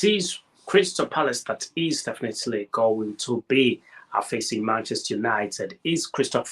it is Crystal Palace that is definitely going to be facing Manchester United. Is Crystal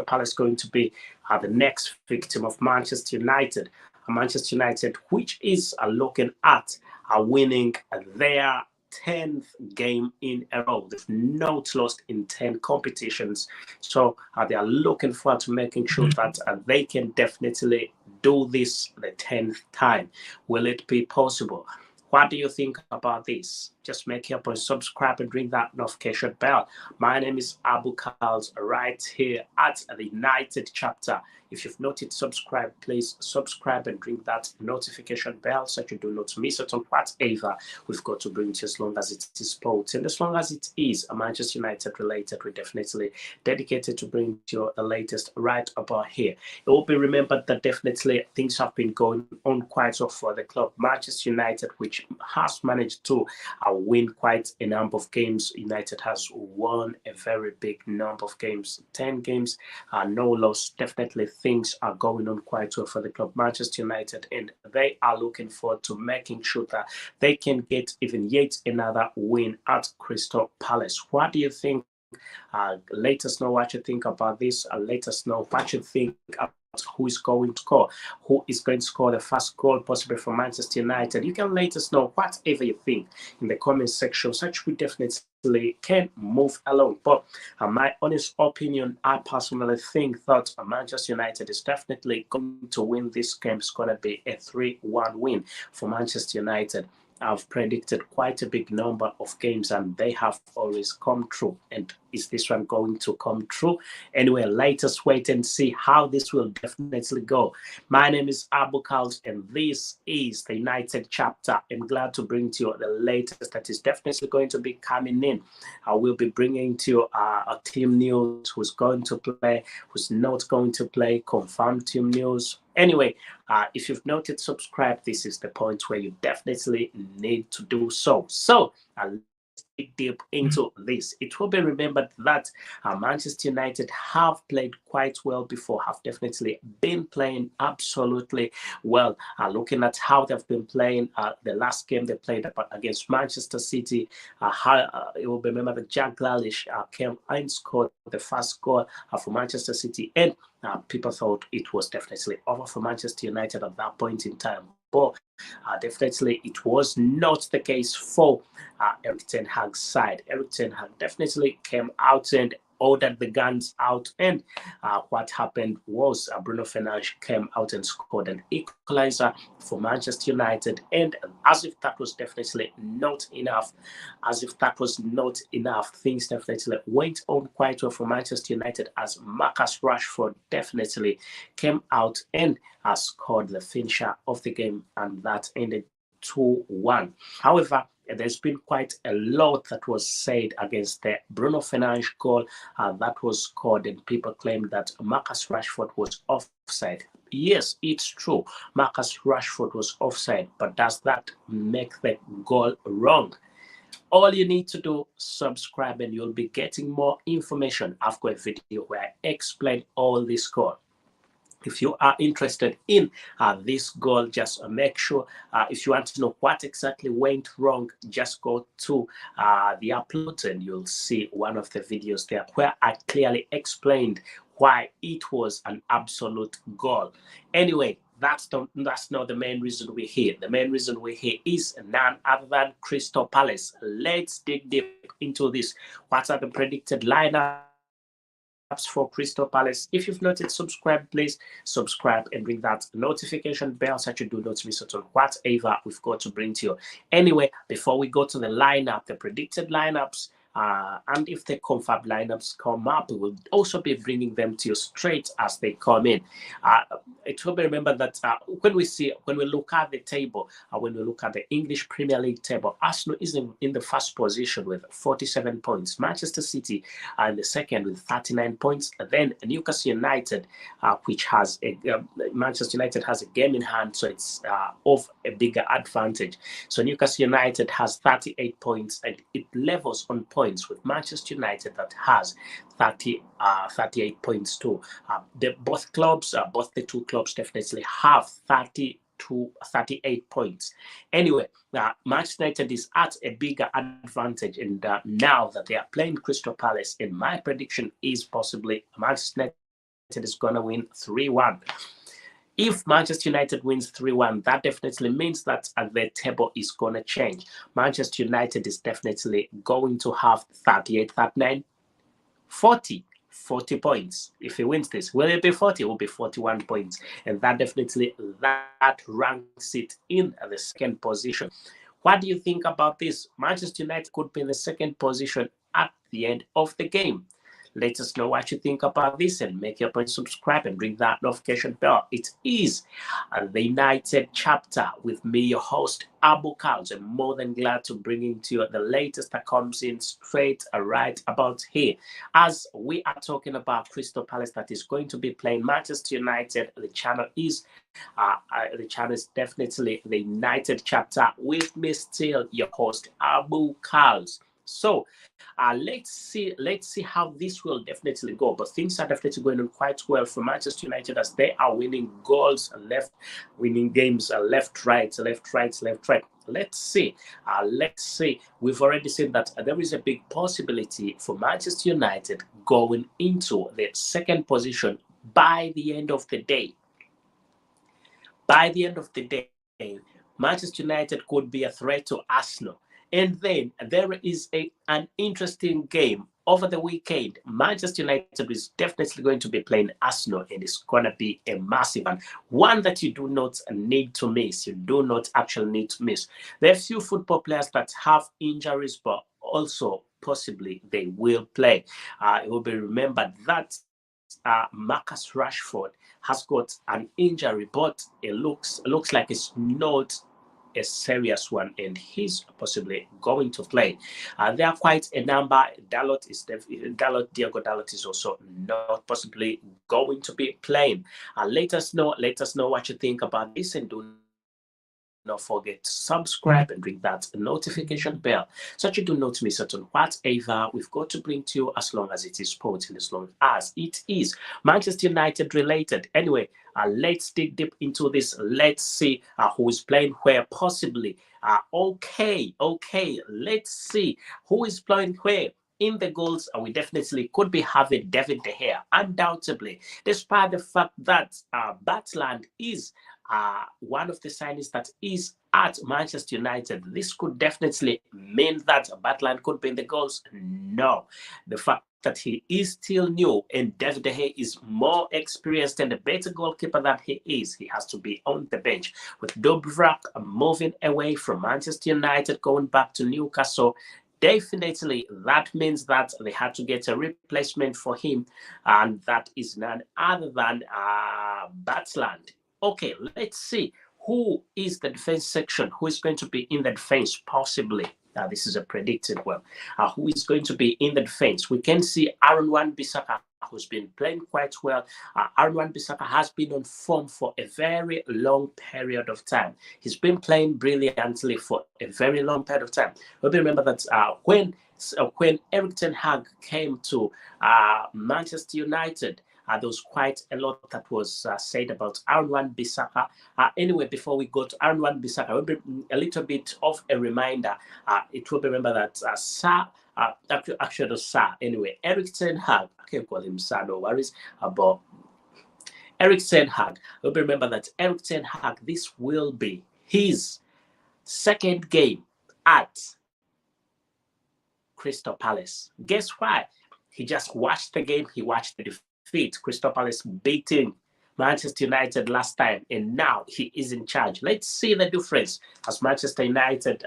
Palace going to be the next victim of Manchester United? Manchester United, which is looking at winning their 10th game in a row. They've not lost in 10 competitions. So they are looking forward to making sure that they can definitely do this the 10th time. Will it be possible? What do you think about this? Just make your point, subscribe and ring that notification bell. My name is Abu KALS, right here at the United chapter. If you've not yet subscribed, please subscribe and ring that notification bell so you do not miss out on whatever we've got to bring to you, as long as it is sports. And as long as it is Manchester United related, we're definitely dedicated to bring you the latest right about here. It will be remembered that definitely things have been going on quite well for the club. Manchester United, which has managed to win quite a number of games. United has won a very big number of games, 10 games, no loss. Definitely things are going on quite well for the club, Manchester United, and they are looking forward to making sure that they can get even yet another win at Crystal Palace. What do you think? Let us know what you think about this. Let us know what you think about who is going to score, who is going to score the first goal possibly for Manchester United. You can let us know whatever you think in the comment section, such we definitely can move along. But my honest opinion, I personally think that Manchester United is definitely going to win this game. It's going to be a 3-1 win for Manchester United. I've predicted quite a big number of games and they have always come true. And is this one going to come true? Anyway, let us wait and see how this will definitely go. My name is Abu KALS and this is the United chapter. I'm glad to bring to you the latest that is definitely going to be coming in. I will be bringing to you a team news, who's going to play, who's not going to play, confirmed team news. Anyway, if you've not yet subscribed, this is the point where you definitely need to do so. So let's dig deep into this. It will be remembered that Manchester United have played quite well before, have definitely been playing absolutely well. Looking at how they've been playing, the last game they played against Manchester City, it will be remembered that Jack Grealish came and scored the first goal for Manchester City, and people thought it was definitely over for Manchester United at that point in time. But definitely it was not the case for Erik ten Hag's side. Erik ten Hag definitely came out and ordered the guns out, and what happened was Bruno Fernandes came out and scored an equalizer for Manchester United. And as if that was definitely not enough, things definitely went on quite well for Manchester United, as Marcus Rashford definitely came out and scored the finisher of the game, and that ended 2-1. However, there's been quite a lot that was said against the Bruno Fernandes goal that was scored, and people claim that Marcus Rashford was offside. Yes, it's true. Marcus Rashford was offside, but does that make the goal wrong? All you need to do, subscribe, and you'll be getting more information. I've got a video where I explain all this goal. If you are interested in this goal, just make sure, if you want to know what exactly went wrong, just go to the upload and you'll see one of the videos there where I clearly explained why it was an absolute goal. Anyway, that's not the main reason we're here. The main reason we're here is none other than Crystal Palace. Let's dig deep into this. What are the predicted lineups for Crystal Palace? If you've not yet subscribed, please subscribe and ring that notification bell so you do not miss out on whatever we've got to bring to you. Anyway, before we go to the lineup, the predicted lineups, and if the confirmed lineups come up, we will also be bringing them to you straight as they come in. It will be remembered that when we look at the table, when we look at the English Premier League table, Arsenal is in the first position with 47 points. Manchester City are in the second with 39 points. Then Newcastle United, which has Manchester United has a game in hand, so it's of a bigger advantage. So Newcastle United has 38 points, and it levels on points with Manchester United that has 38 points too. Both the two clubs definitely have 30 to 38 points. Anyway, Manchester United is at a bigger advantage, and now that they are playing Crystal Palace, and my prediction is possibly Manchester United is going to win 3-1. If Manchester United wins 3-1, that definitely means that the table is going to change. Manchester United is definitely going to have 38, 39, 40 points. If he wins this, will it be 40? It will be 41 points. And that definitely that ranks it in the second position. What do you think about this? Manchester United could be in the second position at the end of the game. Let us know what you think about this, and make your point, subscribe, and ring that notification bell. It is the United chapter with me, your host, Abu KALS. I'm more than glad to bring into you the latest that comes in straight right about here. As we are talking about Crystal Palace that is going to be playing Manchester United, the channel is definitely the United chapter with me still, your host, Abu KALS. So let's see how this will definitely go. But things are definitely going on quite well for Manchester United, as they are winning goals left, winning games left, right. Let's see. We've already seen that there is a big possibility for Manchester United going into the second position by the end of the day. By the end of the day, Manchester United could be a threat to Arsenal. And then there is an interesting game over the weekend. Manchester United is definitely going to be playing Arsenal, and it's going to be a massive one that you do not need to miss. You do not actually need to miss. There are few football players that have injuries, but also possibly they will play. It will be remembered that Marcus Rashford has got an injury, but it looks like it's not a serious one, and he's possibly going to play. There are quite a number. Diego Dalot is also not possibly going to be playing. Let us know what you think about this, and do not forget to subscribe and ring that notification bell so that you do not miss out on whatever we've got to bring to you, as long as it is sports and as long as it is Manchester United related. Anyway, let's dig deep into this. Let's see who is playing where, possibly. Okay, let's see who is playing where. In the goals, we definitely could be having David De Gea, undoubtedly, despite the fact that Batland is one of the signings that is at Manchester United. This could definitely mean that Batland could be in the goals. No, the fact that he is still new, and David De Gea is more experienced and a better goalkeeper than he is, he has to be on the bench. With Dubravka moving away from Manchester United, going back to Newcastle, definitely that means that they had to get a replacement for him, and that is none other than Batland. Okay, let's see who is the defense section, who is going to be in the defense, possibly. This is a predicted one. Who is going to be in the defense? We can see Aaron Wan-Bissaka, who's been playing quite well. Aaron Wan-Bissaka has been on form for a very long period of time. He's been playing brilliantly for a very long period of time. But remember that when Erik ten Hag came to Manchester United, there was quite a lot that was said about Aaron Wan-Bissaka. Anyway, before we go to Aaron Wan-Bissaka, a little bit of a reminder. It will be remember that anyway, Erik ten Hag, I can't call him Sir, no worries, but Erik ten Hag, will be remember that Erik ten Hag, this will be his second game at Crystal Palace. Guess why? He just watched the game, he watched the defeat. Crystal Palace beating Manchester United last time, and now he is in charge. Let's see the difference. Has Manchester United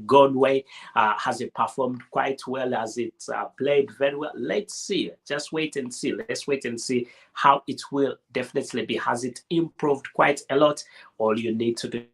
gone away? Has it performed quite well? Has it played very well? Let's see. Just wait and see. Let's wait and see how it will definitely be. Has it improved quite a lot? All you need to do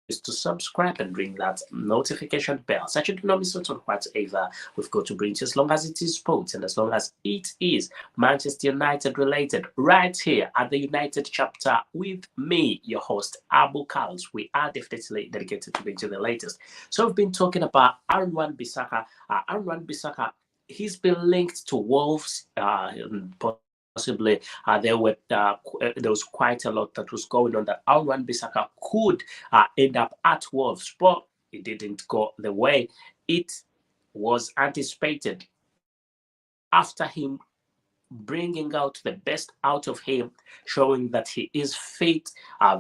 is to subscribe and ring that notification bell so that you do not miss out on whatever we've got to bring you, as long as it is sports and as long as it is Manchester United related, right here at the United chapter with me, your host, Abu KALS. We are definitely dedicated to bring you the latest. So we've been talking about Aaron Wan-Bissaka. Aaron Wan-Bissaka, he's been linked to Wolves, possibly there was quite a lot that was going on that Wan-Bissaka could end up at Wolves, but it didn't go the way it was anticipated. After him bringing out the best out of him, showing that he is fit,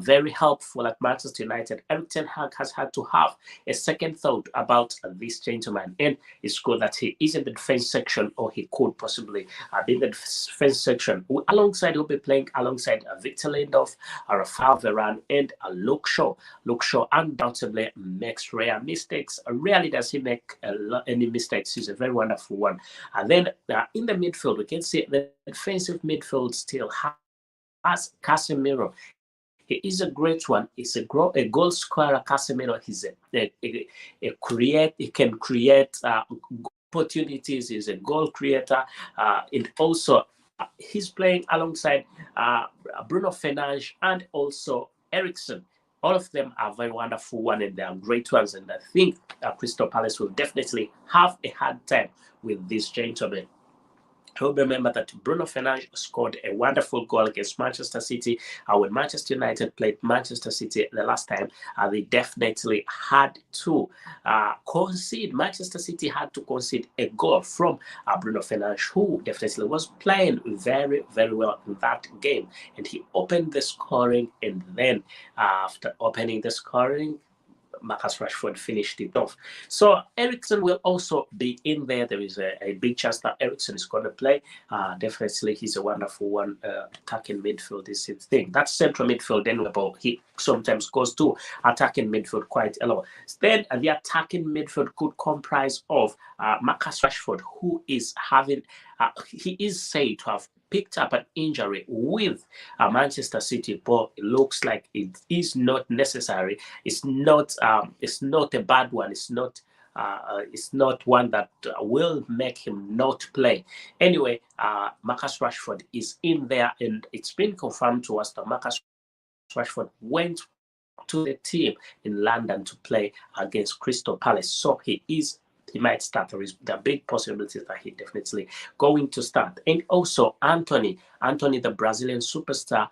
very helpful at Manchester United. Erik ten Hag has had to have a second thought about this gentleman, and it's good that he is in the defense section, or he could possibly be in the defense section. Alongside, he'll be playing alongside Victor Lindelof, Rafael Varane, and Luke Shaw. Luke Shaw undoubtedly makes rare mistakes. Rarely does he make any mistakes. He's a very wonderful one. And then in the midfield, we can see the defensive midfield still has Casemiro. He is a great one. He's a goal scorer. Casemiro. He's he can create opportunities. He's a goal creator. And also, he's playing alongside Bruno Fernandes and also Eriksen. All of them are very wonderful ones, and they are great ones. And I think Crystal Palace will definitely have a hard time with this gentleman. Remember that Bruno Fernandes scored a wonderful goal against Manchester City. When Manchester United played Manchester City the last time, they definitely had to concede. Manchester City had to concede a goal from Bruno Fernandes, who definitely was playing very, very well in that game. And he opened the scoring, and then after opening the scoring, Marcus Rashford finished it off. So Eriksen will also be in there. There is a big chance that Eriksen is going to play. Definitely, he's a wonderful one. Attacking midfield is his thing. That's central midfield anyway, but he sometimes goes to attacking midfield quite a lot. Then the attacking midfield could comprise of Marcus Rashford, who is having, he is said to have picked up an injury with Manchester City, but it looks like it is not necessary. It's not a bad one. It's not one that will make him not play. Anyway, Marcus Rashford is in there, and it's been confirmed to us that Marcus Rashford went to the team in London to play against Crystal Palace. So he might start. There is the big possibilities that he definitely going to start. And also Anthony, the Brazilian superstar,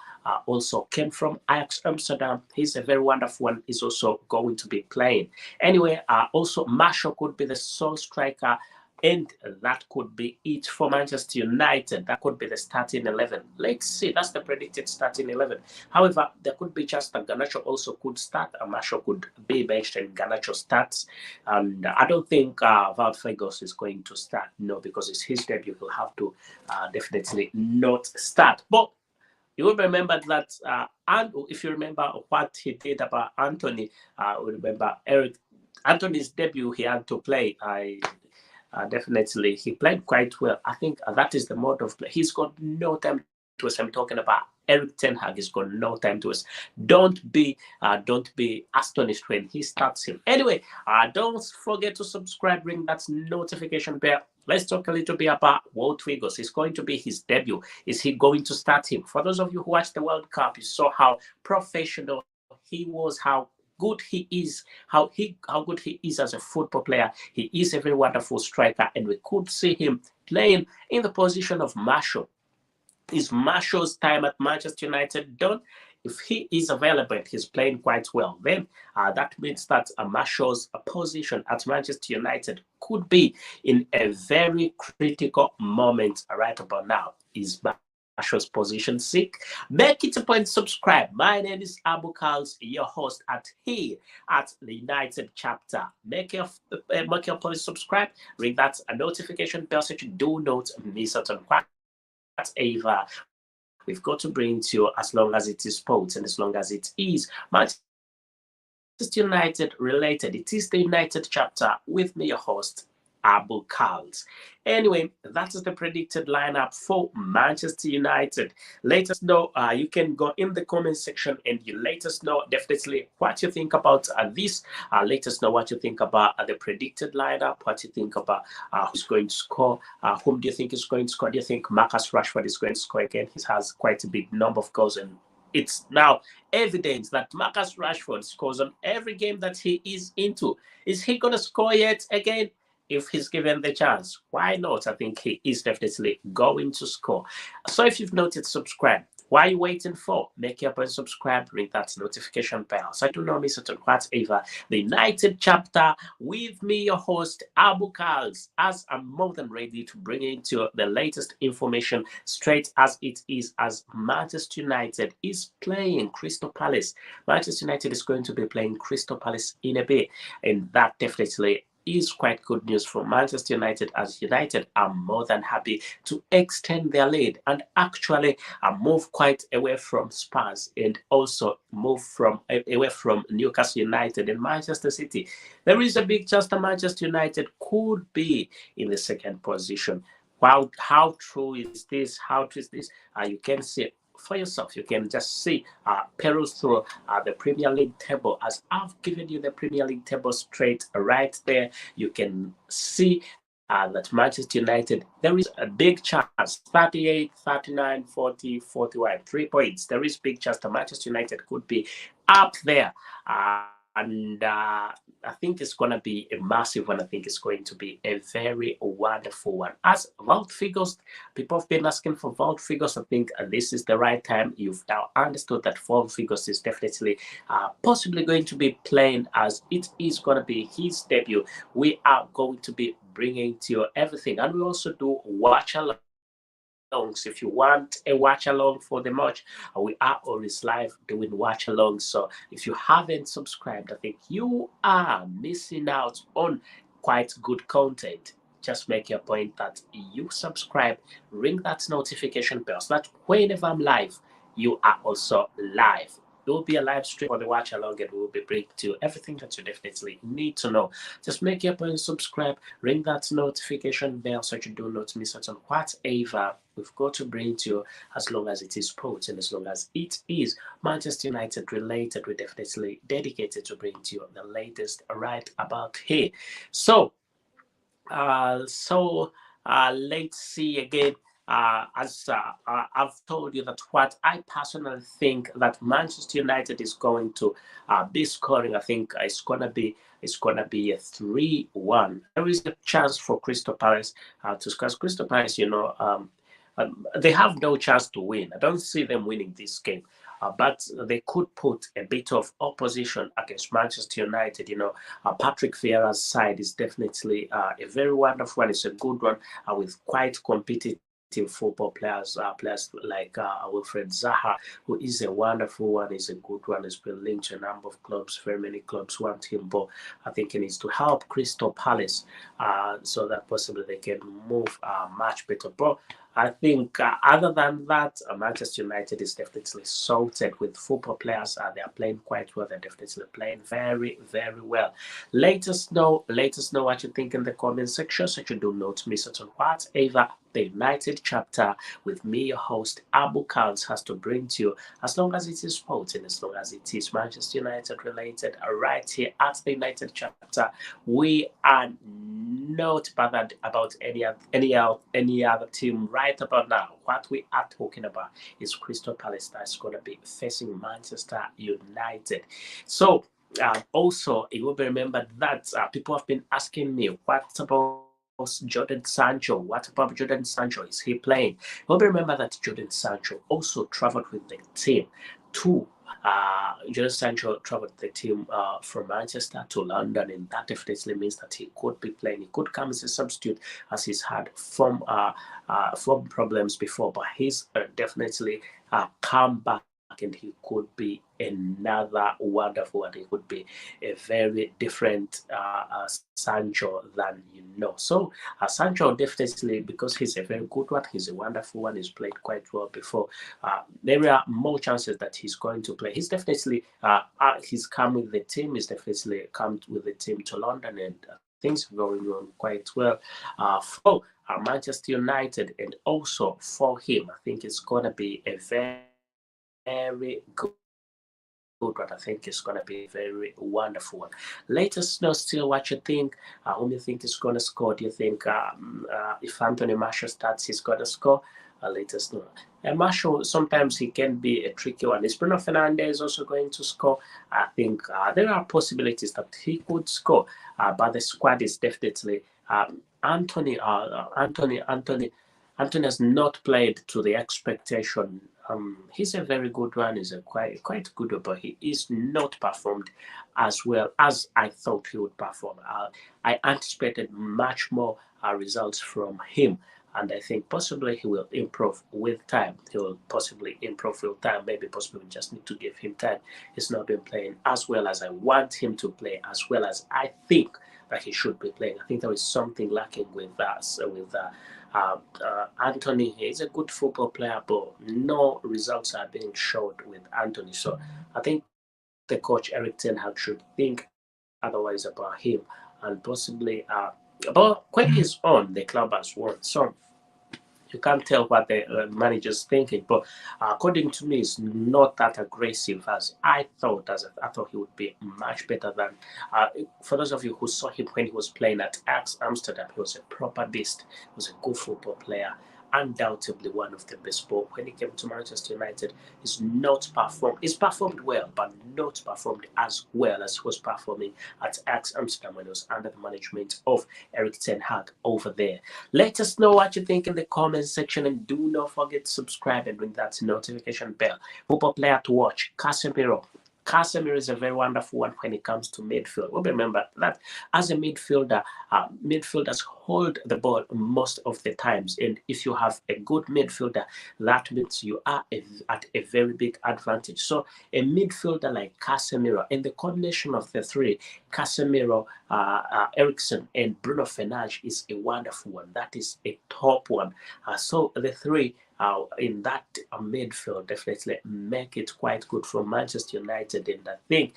also came from Ajax Amsterdam. He's a very wonderful one. He's also going to be playing. Anyway, also Marshall could be the sole striker. And that could be it for Manchester United. That could be the starting 11. Let's see. That's the predicted starting 11. However, there could be just that Garnacho also could start. Marshall could be benched and Garnacho starts. And I don't think Valfregos is going to start. No, because it's his debut. He'll have to definitely not start. But you will remember that, and if you remember what he did about Anthony, remember Anthony's debut, he had to play. Definitely, he played quite well. I think that is the mode of play. He's got no time to us. I'm talking about Erik ten Hag. He's got no time to us. Don't be astonished when he starts him. Anyway, don't forget to subscribe, ring that notification bell. Let's talk a little bit about Wout Weghorst. It's going to be his debut. Is he going to start him? For those of you who watched the World Cup, you saw how professional he was, how good he is, how good he is as a football player. He is a very wonderful striker, and we could see him playing in the position of Marshall. Is Marshall's time at Manchester United done? If he is available, he's playing quite well. Then that means that Marshall's position at Manchester United could be in a very critical moment right about now. Is Marshall's position sick? Make it a point to subscribe. My name is Abu KALS, your host here at the United Chapter. Make your point to subscribe. Ring that notification bell so you do not miss out on whatever we've got to bring to you, as long as it is sports and as long as it is Manchester United related. It is the United Chapter with me, your host, Abu KALS. Anyway, that is the predicted lineup for Manchester United. Let us know. You can go in the comment section and you let us know definitely what you think about this. Let us know what you think about the predicted lineup, what you think about who's going to score, whom do you think is going to score. Do you think Marcus Rashford is going to score again? He has quite a big number of goals, and it's now evidence that Marcus Rashford scores on every game that he is into. Is he going to score yet again? if he's given the chance, why not? I think he is definitely going to score. So if you've not yet subscribed, what are you waiting for? Make your point, subscribe, ring that notification bell so I do not miss out on whatever the United chapter with me, your host, Abu KALS, as I'm more than ready to bring into the latest information straight as it is, as Manchester United is playing Crystal Palace. Manchester United is going to be playing Crystal Palace in a bit, and that definitely is quite good news for Manchester United, as United are more than happy to extend their lead and actually move quite away from Spurs and also move away from Newcastle United and Manchester City. There is a big chance that Manchester United could be in the second position. Wow, how true is this? How true is this? You can see for yourself. You can just see peruse through the Premier League table, as I've given you the Premier League table straight right there. You can see that Manchester United, there is a big chance, 38, 39, 40, 41, 3 points. There is big chance that Manchester United could be up there. And I think it's going to be a massive one. I think it's going to be a very wonderful one. As vault figures, people have been asking for vault figures. I think this is the right time. You've now understood that vault figures is definitely possibly going to be playing, as it is going to be his debut. We are going to be bringing to you everything, and we also do watch along. If you want a watch along for the match, we are always live doing watch along. So if you haven't subscribed, I think you are missing out on quite good content. Just make your point that you subscribe, ring that notification bell so that whenever I'm live, you are also live. There will be a live stream for the watch along, and we will be bringing to you everything that you definitely need to know. Just make your point, subscribe, ring that notification bell so you do not miss out on whatever we've got to bring to you, as long as it is sports and as long as it is Manchester United related. We're definitely dedicated to bring to you the latest right about here. So let's see again. As I've told you, that what I personally think that Manchester United is going to be scoring, I think it's gonna be a 3-1. There is a chance for Crystal Palace to score. Crystal Palace, they have no chance to win. I don't see them winning this game. But they could put a bit of opposition against Manchester United. Patrick Vieira's side is definitely a very wonderful one. It's a good one with quite competitive football players, players like Wilfred Zaha, who is a wonderful one, is a good one. He's been linked to a number of clubs. Very many clubs want him, but I think he needs to help Crystal Palace so that possibly they can move much better. But I think other than that, Manchester United is definitely sorted with football players. They are playing quite well. They're definitely playing very, very well. Let us know what you think in the comment section, so you do not miss out on whatever the United chapter with me, your host, Abu KALS, has to bring to you, as long as it is sports and as long as it is Manchester United related. Right here at the United chapter, we are not bothered about any other team right about now. What we are talking about is Crystal Palace that's going to be facing Manchester United. So also, you will remember that people have been asking me, what about Jordan Sancho? What about Jordan Sancho? Is he playing? You'll remember that Jordan Sancho also traveled with the team to Jordan Sancho traveled the team from Manchester to London, and that definitely means that he could be playing. He could come as a substitute, as he's had form problems before, but he's definitely come back, and he could be another wonderful one. He could be a very different Sancho than you know. So Sancho definitely, because he's a very good one, he's a wonderful one, he's played quite well before. There are more chances that he's going to play. He's definitely he's come with the team. He's definitely come with the team to London, and things are going on quite well for Manchester United, and also for him. I think it's going to be a very good one. I think it's going to be a very wonderful one. Let us know still what you think. Whom you think is going to score? Do you think if Anthony Martial starts, he's going to score? Let us know. And Martial, sometimes he can be a tricky one. Is Bruno Fernandes also going to score? I think there are possibilities that he could score, but the squad is definitely Anthony has not played to the expectation. He's a very good one. He's a quite good, but he is not performed as well as I thought he would perform. I anticipated much more results from him, and I think possibly he will improve with time. He will possibly improve with time. Maybe possibly we just need to give him time. He's not been playing as well as I want him to play, as well as I think that he should be playing. I think there is something lacking with that. So with Anthony, he's a good football player, but no results are being showed with Anthony. So I think the coach Eric Ten Hag should think otherwise about him, and possibly. But when he's on, the club has won. So you can't tell what the manager's thinking. But according to me, it's not that aggressive as I thought. I thought he would be much better than. For those of you who saw him when he was playing at Ajax Amsterdam, he was a proper beast. He was a good football player, undoubtedly one of the best. But when he came to Manchester United, he's not performed. He's performed well, but not performed as well as he was performing at Ajax Amsterdam when he was under the management of Eric Ten Hag over there. Let us know what you think in the comments section, and do not forget to subscribe and ring that notification bell. Football player to watch, Casemiro. Casemiro is a very wonderful one when it comes to midfield. Well, remember that as a midfielder, midfielders hold the ball most of the times. And if you have a good midfielder, that means you are at a very big advantage. So a midfielder like Casemiro, and the combination of the three, Casemiro, Eriksen, and Bruno Fernandes, is a wonderful one. That is a top one. So the three in that midfield definitely make it quite good for Manchester United. And I think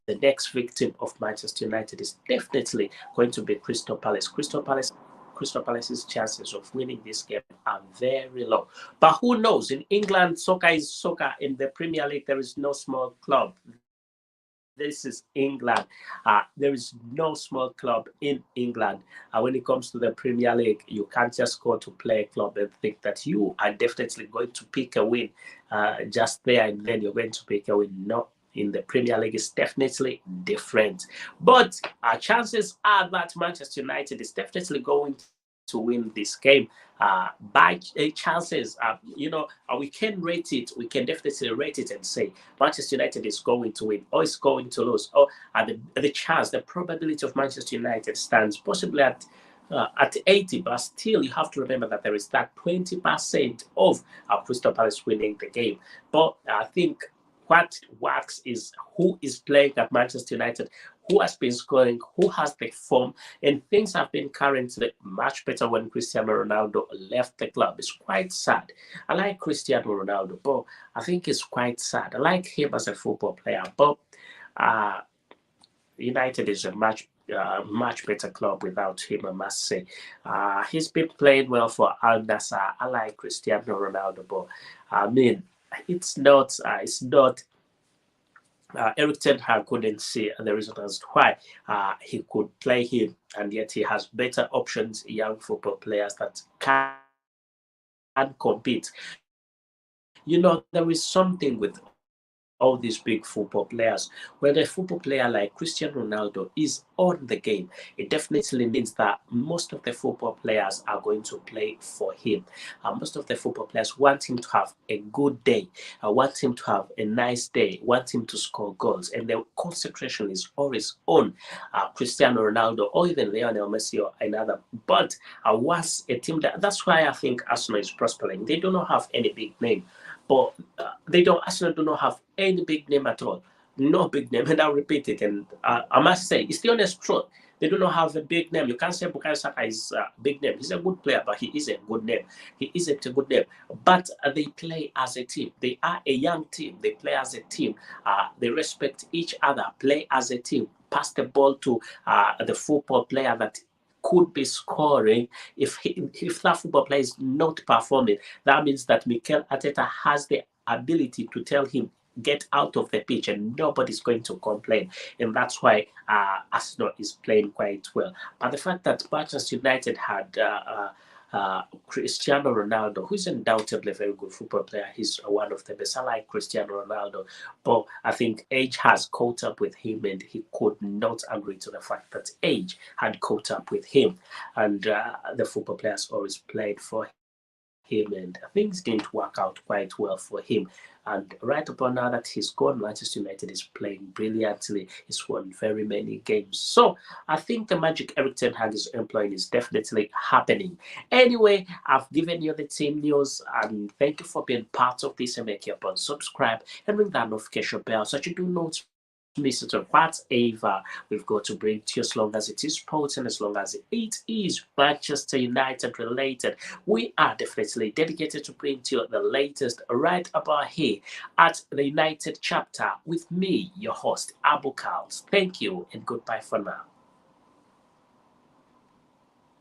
the next victim of Manchester United is definitely going to be Crystal Palace. Crystal Palace's chances of winning this game are very low. But who knows? In England, soccer is soccer. In the Premier League, there is no small club. This is England. There is no small club in England. When it comes to the Premier League, you can't just go to play a club and think that you are definitely going to pick a win just there and then you're going to pick a win. No, in the Premier League is definitely different. But chances are that Manchester United is definitely going to win this game by chances. We can rate it. We can definitely rate it and say Manchester United is going to win or is going to lose. Or the probability of Manchester United stands possibly at 80, but still you have to remember that there is that 20% of Crystal Palace winning the game. But I think what works is who is playing at Manchester United, who has been scoring, who has the form, and things have been currently much better when Cristiano Ronaldo left the club. It's quite sad. I like Cristiano Ronaldo, but I think it's quite sad. I like him as a football player, but United is a much better club without him, I must say. He's been playing well for Al Nassr. I like Cristiano Ronaldo, but I mean, it's not Eric Ten Hag couldn't see the reason as to why he could play him, and yet he has better options, young football players that can compete. There is something with all these big football players. When a football player like Cristiano Ronaldo is on the game, it definitely means that most of the football players are going to play for him. Most of the football players want him to have a good day, want him to have a nice day, want him to score goals, and the concentration is always on Cristiano Ronaldo or even Lionel Messi or another. But once a team, that's why I think Arsenal is prospering. They do not have any big name. But Arsenal do not have any big name at all. No big name. And I'll repeat it. And I must say, it's the honest truth. They do not have a big name. You can't say Bukayo Saka is a big name. He's a good player, but he is a good name. He isn't a good name. But they play as a team. They are a young team. They play as a team. They respect each other, play as a team, pass the ball to the football player that could be scoring. If that football player is not performing, that means that Mikel Arteta has the ability to tell him, get out of the pitch, and nobody's going to complain. And that's why Arsenal is playing quite well. But the fact that Manchester United had Cristiano Ronaldo, who's undoubtedly a very good football player. He's one of the best. I like Cristiano Ronaldo, but I think age has caught up with him, and he could not agree to the fact that age had caught up with him. And the football players always played for him, and things didn't work out quite well for him. And right upon now that he's gone, Manchester United is playing brilliantly. He's won very many games. So I think the magic Eric Ten Hag is employing is definitely happening. Anyway, I've given you the team news, and thank you for being part of this. And make sure you subscribe and ring that notification bell so that you do not miss it or whatever we've got to bring to you, as long as it is sports and as long as it is Manchester United related. We are definitely dedicated to bring to you the latest right about here at the United chapter with me, your host, Abu KALS. Thank you and goodbye for now.